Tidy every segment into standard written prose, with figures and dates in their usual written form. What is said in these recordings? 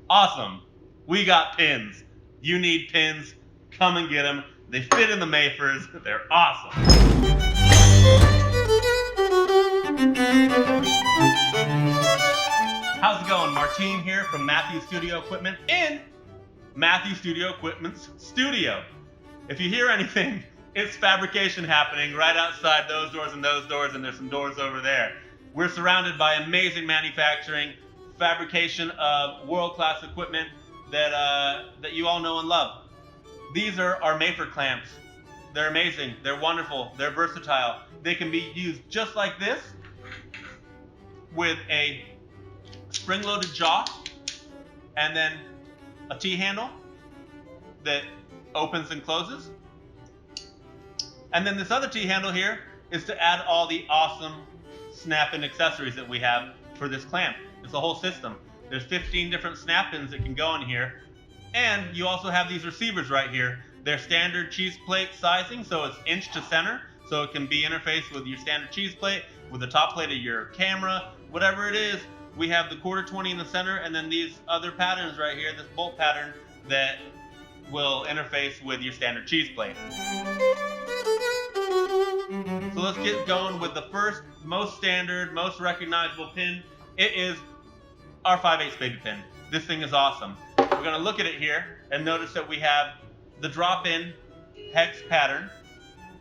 Awesome. We got pins. You need pins. Come and get them. They fit in the Mayfers. They're awesome. How's it going? Martine here from Matthews Studio Equipment in Matthews Studio Equipment's studio. If you hear anything, it's fabrication happening right outside those doors, and there's some doors over there. We're surrounded by amazing manufacturing, fabrication of world-class equipment that you all know and love. These are our Mafer clamps. They're amazing, they're wonderful, they're versatile. They can be used just like this with a spring-loaded jaw and then a T-handle that opens and closes. And then this other T-handle here is to add all the awesome snap-in accessories that we have for this clamp. It's a whole system. There's 15 different snap-ins that can go in here. And you also have these receivers right here. They're standard cheese plate sizing, so it's inch to center, so it can be interfaced with your standard cheese plate, with the top plate of your camera, whatever it is. We have the 1/4-20 in the center, and then these other patterns right here, this bolt pattern that will interface with your standard cheese plate. So let's get going with the first, most standard, most recognizable pin. It is our 5/8 baby pin. This thing is awesome. We're going to look at it here and notice that we have the drop-in hex pattern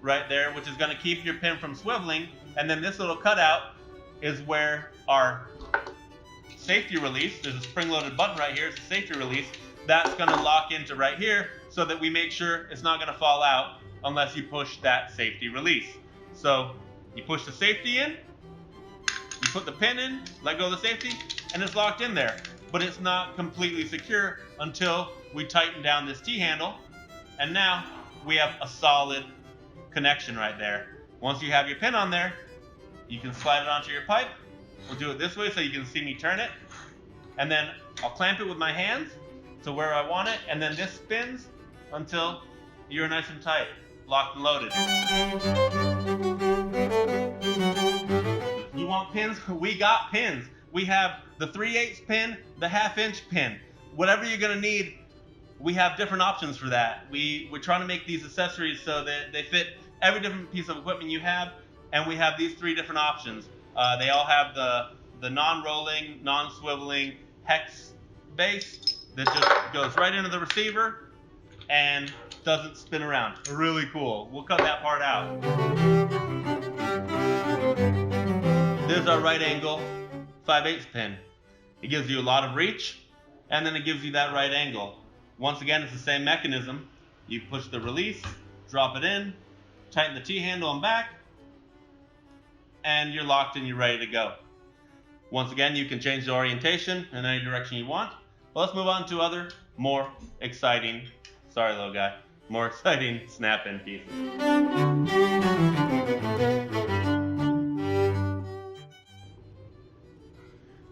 right there, which is going to keep your pin from swiveling. And then this little cutout is where our safety release, there's a spring-loaded button right here, it's a safety release, that's going to lock into right here so that we make sure it's not going to fall out unless you push that safety release. So you push the safety in, you put the pin in, let go of the safety, and it's locked in there. But it's not completely secure until we tighten down this T-handle, and now we have a solid connection right there. Once you have your pin on there, you can slide it onto your pipe. We'll do it this way so you can see me turn it, and then I'll clamp it with my hands to where I want it, and then this spins until you're nice and tight, locked and loaded. You want pins? We got pins. We have the 3/8 pin, the 1/2-inch pin. Whatever you're gonna need, we have different options for that. We're trying to make these accessories so that they fit every different piece of equipment you have, and we have these 3 different options. They all have the non-rolling, non-swiveling hex base that just goes right into the receiver and doesn't spin around. Really cool. We'll cut that part out. There's our right angle 5/8 pin. It gives you a lot of reach, and then it gives you that right angle. Once again, it's the same mechanism. You push the release, drop it in, tighten the T-handle and back, and you're locked and you're ready to go. Once again, you can change the orientation in any direction you want. But let's move on to other more exciting, sorry little guy, more exciting snap-in pieces.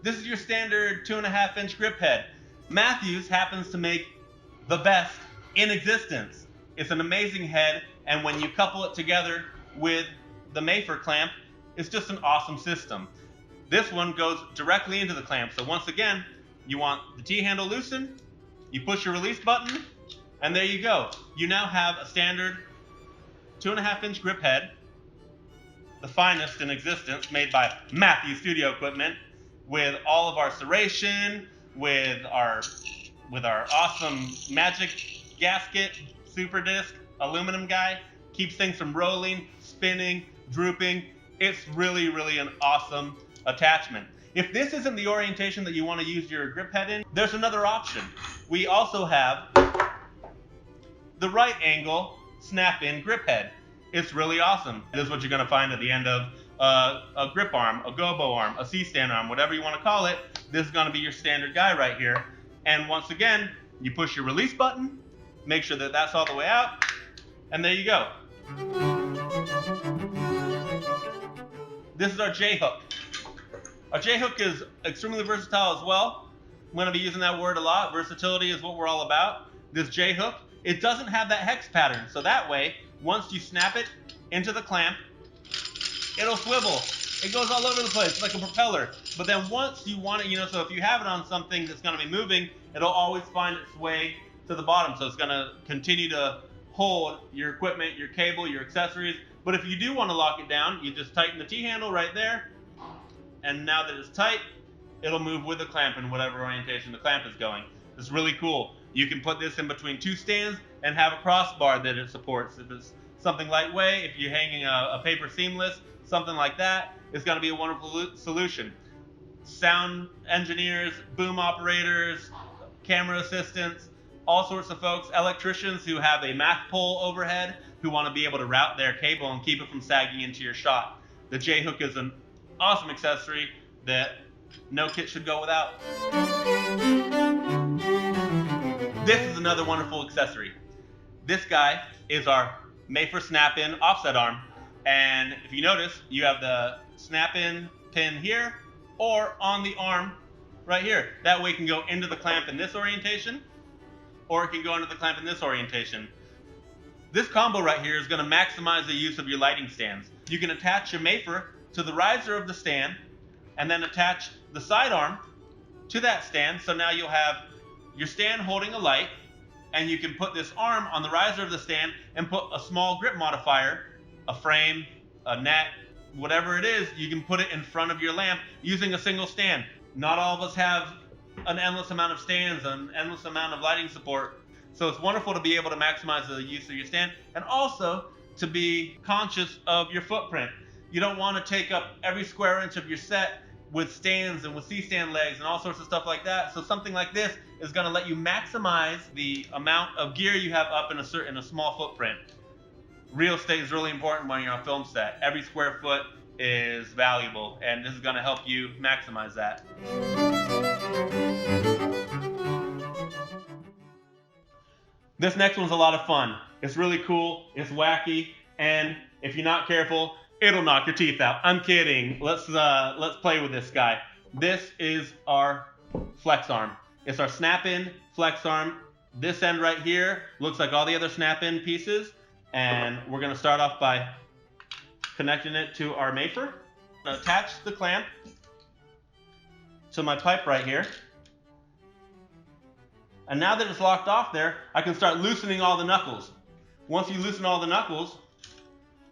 This is your standard 2.5-inch grip head. Matthews happens to make the best in existence. It's an amazing head, and when you couple it together with the Mafer clamp, it's just an awesome system. This one goes directly into the clamp. So once again, you want the T-handle loosened, you push your release button, and there you go. You now have a standard 2.5-inch grip head, the finest in existence, made by Matthews Studio Equipment, with all of our serration, with our awesome magic gasket, super disc, aluminum guy, keeps things from rolling, spinning, drooping. It's really, really an awesome attachment. If this isn't the orientation that you want to use your grip head in, there's another option. We also have the right angle snap-in grip head. It's really awesome. This is what you're going to find at the end of a grip arm, a gobo arm, a C-stand arm, whatever you want to call it. This is going to be your standard guy right here. And once again, you push your release button, make sure that that's all the way out, and there you go. This is our JHook. Our JHook is extremely versatile as well. I'm going to be using that word a lot. Versatility is what we're all about. This JHook, it doesn't have that hex pattern, so that way, once you snap it into the clamp, it'll swivel it goes all over the place. It's like a propeller. But then once you want it, so if you have it on something that's going to be moving, it'll always find its way to the bottom. So it's going to continue to hold your equipment, your cable, your accessories. But if you do want to lock it down, you just tighten the T-handle right there. And now that it's tight, it'll move with the clamp in whatever orientation the clamp is going. It's really cool. You can put this in between two stands and have a crossbar that it supports. If it's something lightweight, if you're hanging a paper seamless, something like that, it's going to be a wonderful solution. Sound engineers, boom operators, camera assistants, all sorts of folks, electricians who have a math pole overhead who want to be able to route their cable and keep it from sagging into your shot. The JHook is an awesome accessory that no kit should go without. This is another wonderful accessory. This guy is our Mafer Snap-in offset arm. And if you notice, you have the snap-in pin here or on the arm right here. That way it can go into the clamp in this orientation, or it can go into the clamp in this orientation. This combo right here is going to maximize the use of your lighting stands. You can attach your Mayfur to the riser of the stand and then attach the sidearm to that stand. So now you'll have your stand holding a light, and you can put this arm on the riser of the stand and put a small grip modifier, a frame, a net, whatever it is, you can put it in front of your lamp using a single stand. Not all of us have an endless amount of stands, an endless amount of lighting support. So it's wonderful to be able to maximize the use of your stand and also to be conscious of your footprint. You don't want to take up every square inch of your set with stands and with C-stand legs and all sorts of stuff like that. So something like this is going to let you maximize the amount of gear you have up in a small footprint. Real estate is really important when you're on a film set. Every square foot is valuable, and this is going to help you maximize that. This next one's a lot of fun. It's really cool, it's wacky, and if you're not careful, it'll knock your teeth out. I'm kidding. Let's play with this guy. This is our flex arm. It's our snap-in flex arm. This end right here looks like all the other snap-in pieces, and we're going to start off by connecting it to our Mayfur. I'm going to attach the clamp to my pipe right here. And now that it's locked off there, I can start loosening all the knuckles. Once you loosen all the knuckles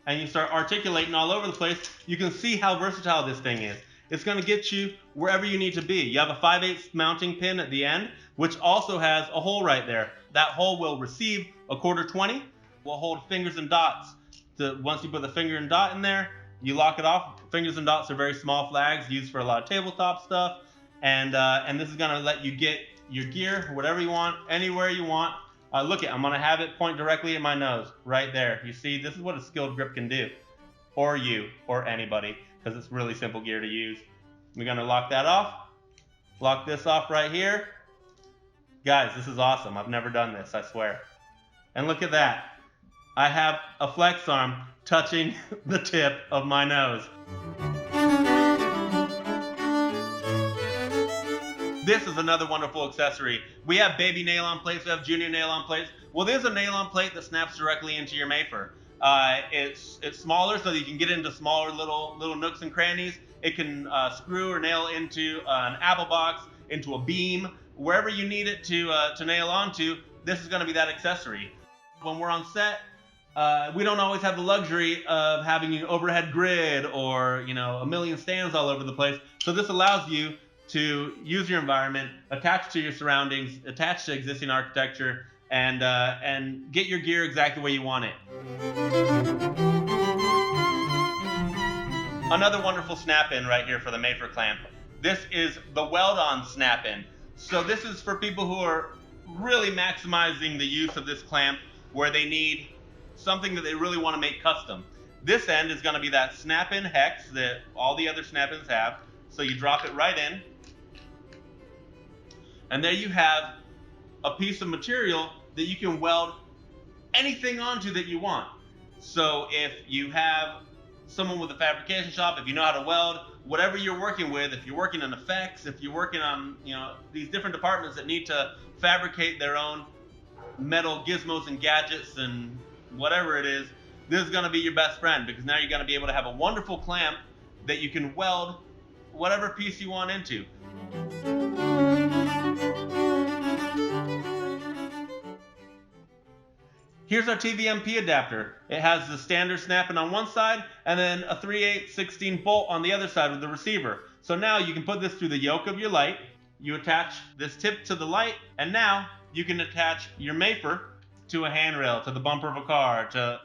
and you start articulating all over the place, you can see how versatile this thing is. It's going to get you wherever you need to be. You have a 5/8 mounting pin at the end, which also has a hole right there. That hole will receive a 1/4-20. Will hold fingers and dots. Once you put the finger and dot in there, you lock it off. Fingers and dots are very small flags used for a lot of tabletop stuff. And this is going to let you get your gear, whatever you want, anywhere you want. Look at, I'm going to have it point directly at my nose, right there. You see, this is what a skilled grip can do. Or you, or anybody, because it's really simple gear to use. We're going to lock that off. Lock this off right here. Guys, this is awesome. I've never done this, I swear. And look at that. I have a flex arm touching the tip of my nose. This is another wonderful accessory. We have baby nail-on plates, we have junior nail-on plates. Well, there's a nail-on plate that snaps directly into your Mayfur. It's smaller, so you can get into smaller little nooks and crannies. It can screw or nail into an apple box, into a beam, wherever you need it to nail onto. This is going to be that accessory. When we're on set, we don't always have the luxury of having an overhead grid or a million stands all over the place. So this allows you to use your environment, attach to your surroundings, attach to existing architecture, and get your gear exactly where you want it. Another wonderful snap-in right here for the Mayfur clamp. This is the WeldOn SnapIn. So this is for people who are really maximizing the use of this clamp where they need something that they really want to make custom. This end is going to be that snap-in hex that all the other snap-ins have. So you drop it right in, and there you have a piece of material that you can weld anything onto that you want. So if you have someone with a fabrication shop, if you know how to weld, whatever you're working with, if you're working on effects, if you're working on these different departments that need to fabricate their own metal gizmos and gadgets and whatever it is, this is going to be your best friend, because now you're going to be able to have a wonderful clamp that you can weld whatever piece you want into. Here's our TVMP adapter. It has the standard snap-in on one side and then a 3/8/16 bolt on the other side with the receiver. So now you can put this through the yoke of your light, you attach this tip to the light, and now you can attach your Mayfur to a handrail, to the bumper of a car, to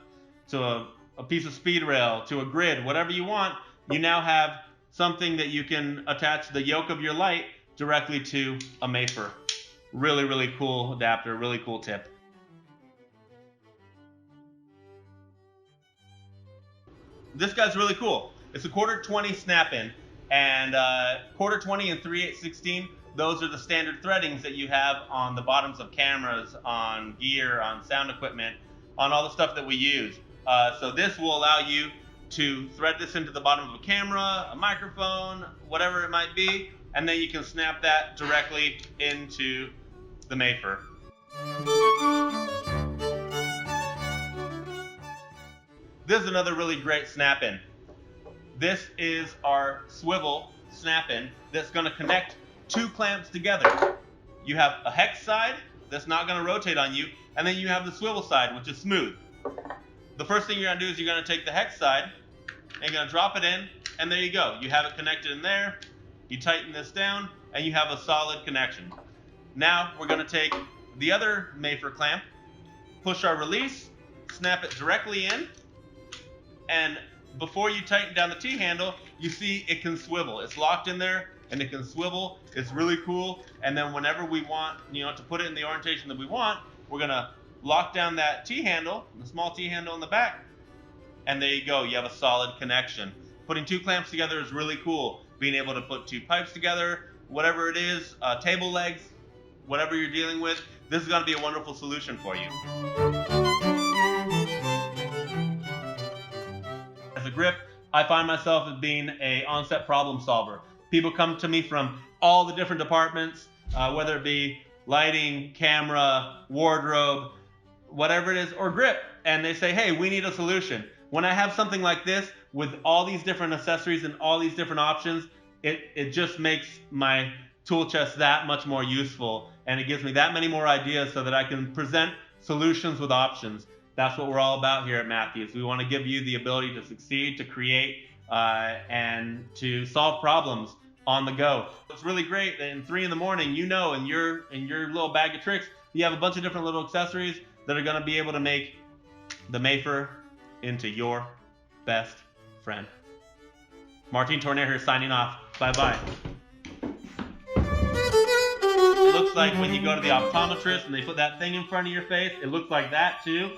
a piece of speed rail, to a grid, whatever you want. You now have something that you can attach the yoke of your light directly to a Mayfur. Really, really cool adapter, really cool tip. This guy's really cool. It's a 1/4-20 snap-in, and 1/4-20 and 3/8/16, those are the standard threadings that you have on the bottoms of cameras, on gear, on sound equipment, on all the stuff that we use. So this will allow you to thread this into the bottom of a camera, a microphone, whatever it might be, and then you can snap that directly into the Mayfur. This is another really great snap-in. This is our Swivel Snap-in that's going to connect two clamps together. You have a hex side that's not going to rotate on you, and then you have the swivel side, which is smooth. The first thing you're going to do is you're going to take the hex side and you're going to drop it in, and there you go. You have it connected in there. You tighten this down, and you have a solid connection. Now we're going to take the other Mayfur clamp, push our release, snap it directly in, and before you tighten down the T-handle, you see it can swivel. It's locked in there, and it can swivel. It's really cool. And then whenever we want, to put it in the orientation that we want, we're gonna lock down that T-handle, the small T-handle in the back, and there you go. You have a solid connection. Putting two clamps together is really cool. Being able to put two pipes together, whatever it is, table legs, whatever you're dealing with, this is gonna be a wonderful solution for you. As a grip, I find myself as being an on-set problem solver. People come to me from all the different departments, whether it be lighting, camera, wardrobe, whatever it is, or grip, and they say, hey, we need a solution. When I have something like this with all these different accessories and all these different options, it just makes my tool chest that much more useful, and it gives me that many more ideas so that I can present solutions with options. That's what we're all about here at Matthews. We want to give you the ability to succeed, to create, and to solve problems on the go. It's really great that in 3 in the morning, in your little bag of tricks, you have a bunch of different little accessories that are going to be able to make the Mayfur into your best friend. Martin Tournier here signing off. Bye-bye. It looks like when you go to the optometrist and they put that thing in front of your face, it looks like that too.